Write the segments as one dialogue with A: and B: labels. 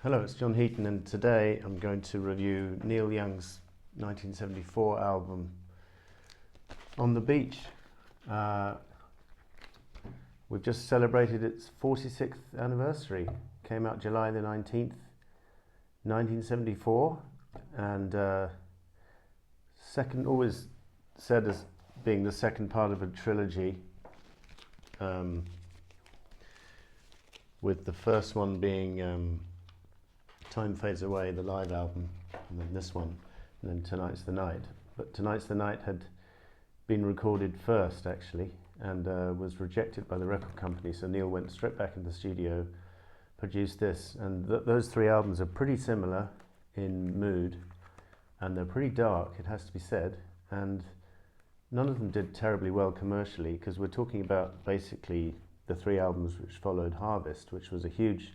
A: Hello, it's John Heaton, and today I'm going to review Neil Young's 1974 album, On the Beach. We've just celebrated its 46th anniversary. Came out July the 19th, 1974, and always said as being the second part of a trilogy, with the first one being Time Fades Away, the live album, and then this one, and then Tonight's the Night. But Tonight's the Night had been recorded first, actually, and was rejected by the record company, so Neil went straight back into the studio, produced this, and those three albums are pretty similar in mood, and they're pretty dark, it has to be said, and none of them did terribly well commercially, because we're talking about basically the three albums which followed Harvest, which was a huge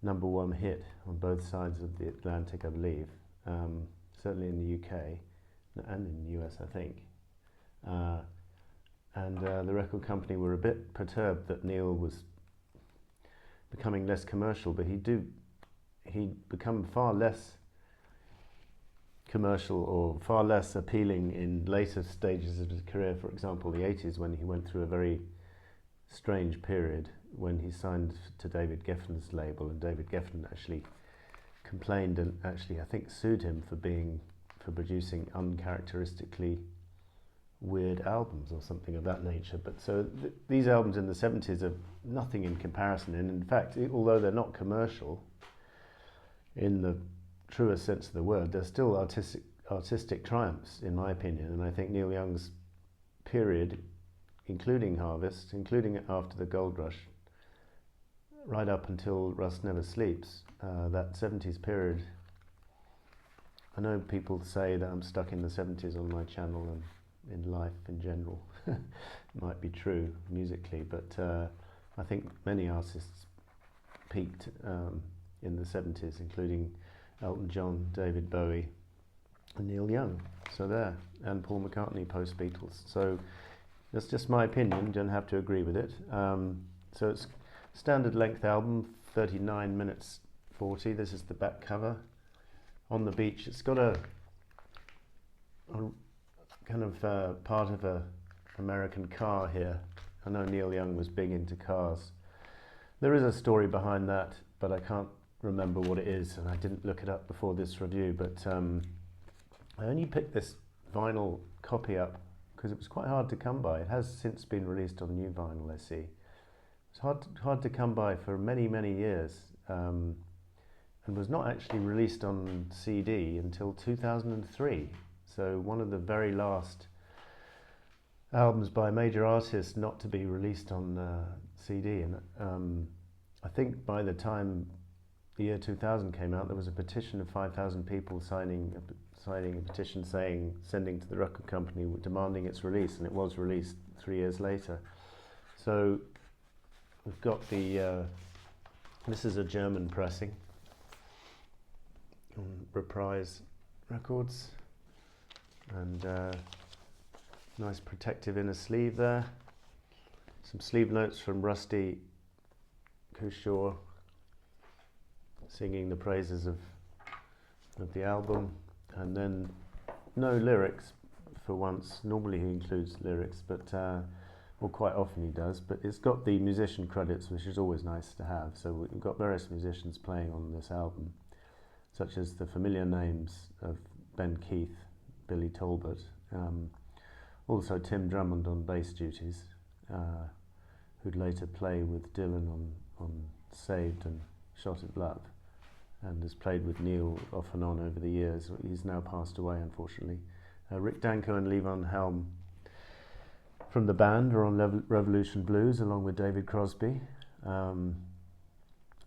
A: #1 hit on both sides of the Atlantic, I believe, certainly in the UK and in the US, I think. The record company were a bit perturbed that Neil was becoming less commercial, but he'd become far less commercial or far less appealing in later stages of his career. For example, the 80s, when he went through a very strange period when he signed to David Geffen's label, and David Geffen actually complained and actually I think sued him for producing uncharacteristically weird albums or something of that nature. But so these albums in the 70s are nothing in comparison, and in fact, although they're not commercial in the truest sense of the word, they're still artistic triumphs in my opinion. And I think Neil Young's period, including Harvest, including after the Gold Rush, right up until Rust Never Sleeps, that 70s period. I know people say that I'm stuck in the 70s on my channel and in life in general. Might be true musically, but I think many artists peaked in the 70s, including Elton John, David Bowie, and Neil Young. So there, and Paul McCartney post-Beatles. So that's just my opinion, you don't have to agree with it. So it's standard length album, 39 minutes 40. This is the back cover. On the Beach. It's got a kind of part of a American car here. I know Neil Young was big into cars. There is a story behind that, but I can't remember what it is, and I didn't look it up before this review, but I only picked this vinyl copy up because it was quite hard to come by. It has since been released on new vinyl, I see. It's hard to come by for many, many years, and was not actually released on CD until 2003. So one of the very last albums by a major artist not to be released on CD. And I think by the time the year 2000 came out, there was a petition of 5,000 people signing a petition sending to the record company demanding its release, and it was released 3 years later. So we've got this is a German pressing on Reprise Records, and nice protective inner sleeve there. Some sleeve notes from Rusty Kushaw singing the praises of the album, and then no lyrics for once. Normally he includes lyrics, but well, quite often he does, but it's got the musician credits, which is always nice to have. So we've got various musicians playing on this album, such as the familiar names of Ben Keith, Billy Talbot, also Tim Drummond on bass duties, who'd later play with Dylan on Saved and Shot at Love, and has played with Neil off and on over the years. He's now passed away, unfortunately. Rick Danko and Levon Helm from the band are on Revolution Blues, along with David Crosby.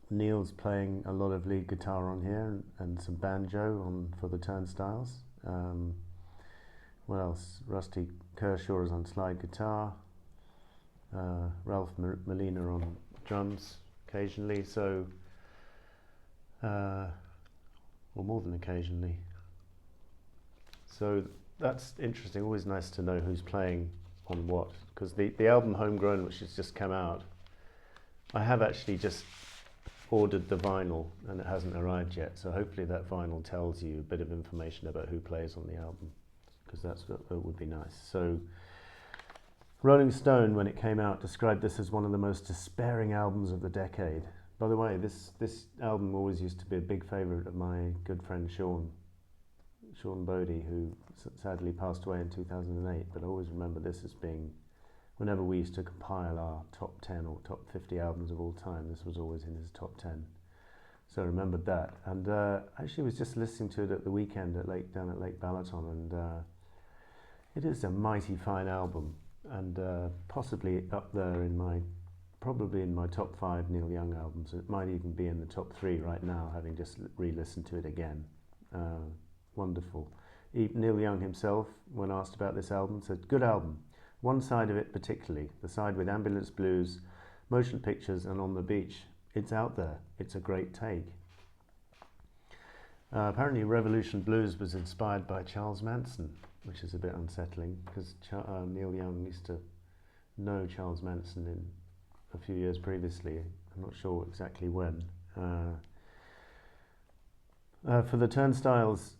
A: Neil's playing a lot of lead guitar on here, and some banjo for the Turnstiles. What else? Rusty Kershaw is on slide guitar. Ralph Molina on drums occasionally, so or more than occasionally. So that's interesting. Always nice to know who's playing on what, because the album Homegrown, which has just come out, I have actually just ordered the vinyl and it hasn't arrived yet, so hopefully that vinyl tells you a bit of information about who plays on the album, because that would be nice. So Rolling Stone, when it came out, described this as one of the most despairing albums of the decade. By the way, this album always used to be a big favourite of my good friend Sean Bodie, who sadly passed away in 2008, but I always remember this as being, whenever we used to compile our top 10 or top 50 albums of all time, this was always in his top 10. So I remembered that. And actually was just listening to it at the weekend down at Lake Balaton, and it is a mighty fine album, and possibly up there probably in my top 5 Neil Young albums. It might even be in the top 3 right now, having just re-listened to it again. Wonderful. Neil Young himself, when asked about this album, said, "Good album. One side of it particularly, the side with Ambulance Blues, motion pictures and On the Beach. It's out there. It's a great take." Apparently Revolution Blues was inspired by Charles Manson, which is a bit unsettling, because Neil Young used to know Charles Manson in a few years previously. I'm not sure exactly when. For the Turnstiles,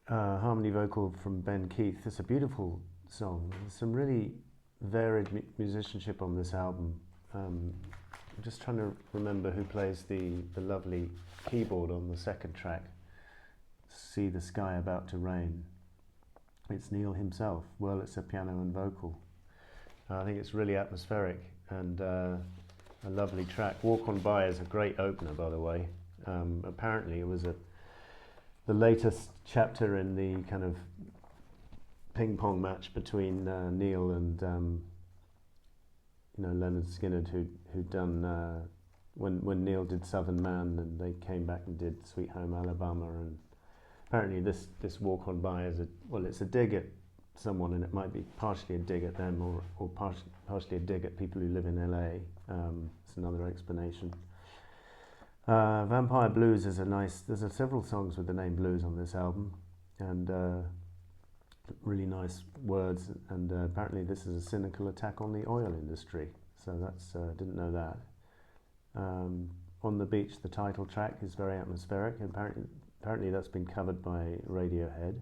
A: harmony vocal from Ben Keith. It's a beautiful song. There's some really varied musicianship on this album. I'm just trying to remember who plays the lovely keyboard on the second track, See the Sky About to Rain. It's Neil himself. Wurlitzer piano and vocal. I think it's really atmospheric and a lovely track. Walk On By is a great opener, by the way. Apparently it was the latest chapter in the kind of ping-pong match between Neil and Leonard Skinner, who'd done when Neil did Southern Man, and they came back and did Sweet Home Alabama. And apparently this Walk On By is it's a dig at someone, and it might be partially a dig at them, or partially a dig at people who live in LA. It's another explanation. Vampire Blues is there's several songs with the name Blues on this album, and really nice words, and apparently this is a cynical attack on the oil industry, so that's didn't know that. On the Beach, the title track, is very atmospheric, and apparently that's been covered by Radiohead.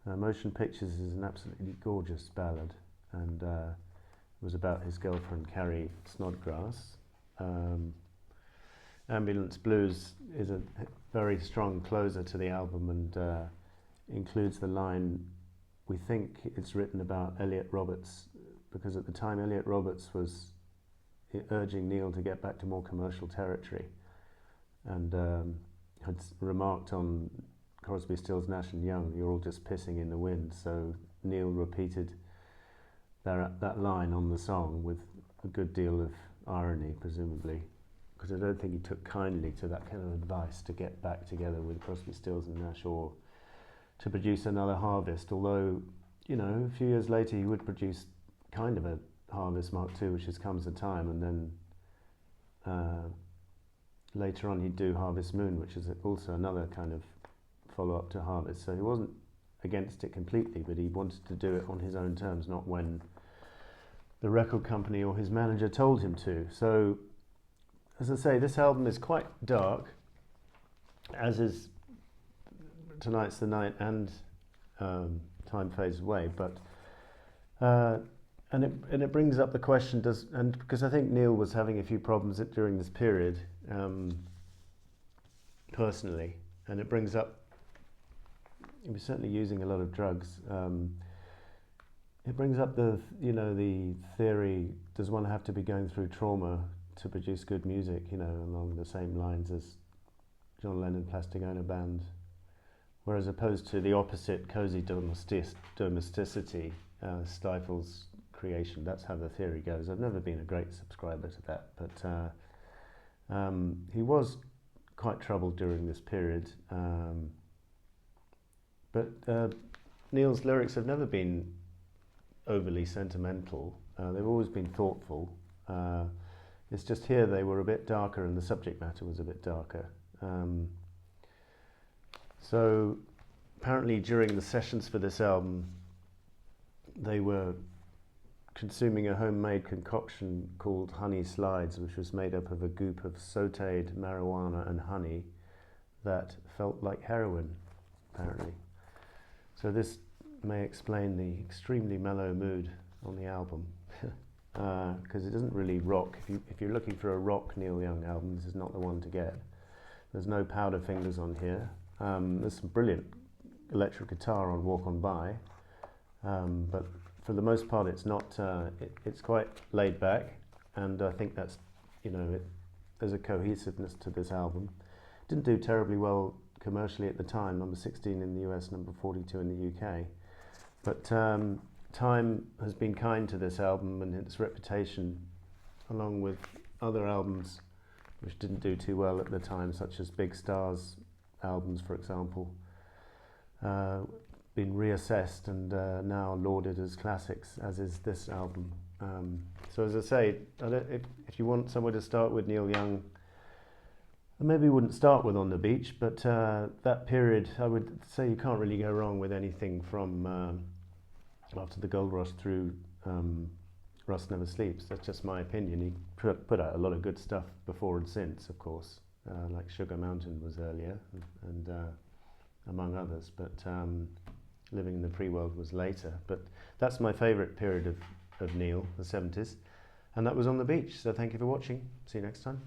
A: Motion Pictures is an absolutely gorgeous ballad, and it was about his girlfriend Carrie Snodgrass. Ambulance Blues is a very strong closer to the album, and includes the line, "We think it's written about Elliot Roberts," because at the time Elliot Roberts was urging Neil to get back to more commercial territory, and had remarked on Crosby, Stills, Nash and Young, "You're all just pissing in the wind." So Neil repeated that line on the song with a good deal of irony, presumably, because I don't think he took kindly to that kind of advice to get back together with Crosby, Stills and Nash, or to produce another Harvest, although, a few years later he would produce kind of a Harvest Mark II, which is Comes a Time, and then later on he'd do Harvest Moon, which is also another kind of follow-up to Harvest. So he wasn't against it completely, but he wanted to do it on his own terms, not when the record company or his manager told him to. So, as I say, this album is quite dark, as is Tonight's the Night and Time Fades Away, but and it brings up the question, because I think Neil was having a few problems during this period, personally, and it brings up, he was certainly using a lot of drugs. It brings up the theory, does one have to be going through trauma to produce good music, along the same lines as John Lennon Plastic Ono Band, whereas opposed to the opposite, cozy domesticity stifles creation. That's how the theory goes. I've never been a great subscriber to that, but he was quite troubled during this period. But Neil's lyrics have never been overly sentimental. They've always been thoughtful. It's just here they were a bit darker, and the subject matter was a bit darker. So apparently during the sessions for this album, they were consuming a homemade concoction called honey slides, which was made up of a goop of sautéed marijuana and honey that felt like heroin, apparently. So this may explain the extremely mellow mood on the album, because it doesn't really rock. If you're looking for a rock Neil Young album, this is not the one to get. There's no powder fingers on here. There's some brilliant electric guitar on Walk On By, but for the most part it's not. It's quite laid back, and I think that's, there's a cohesiveness to this album. Didn't do terribly well commercially at the time, number 16 in the US, number 42 in the UK. But time has been kind to this album and its reputation, along with other albums which didn't do too well at the time, such as Big Star's albums, for example, been reassessed and now lauded as classics, as is this album. So as I say, if you want somewhere to start with Neil Young, I maybe wouldn't start with On the Beach, but that period, I would say you can't really go wrong with anything from after the Gold Rush through Rust Never Sleeps. That's just my opinion. He put out a lot of good stuff before and since, of course, like Sugar Mountain was earlier, and among others, but Living in the Pre-World was later. But that's my favourite period of Neil, the 70s, and that was On the Beach. So thank you for watching. See you next time.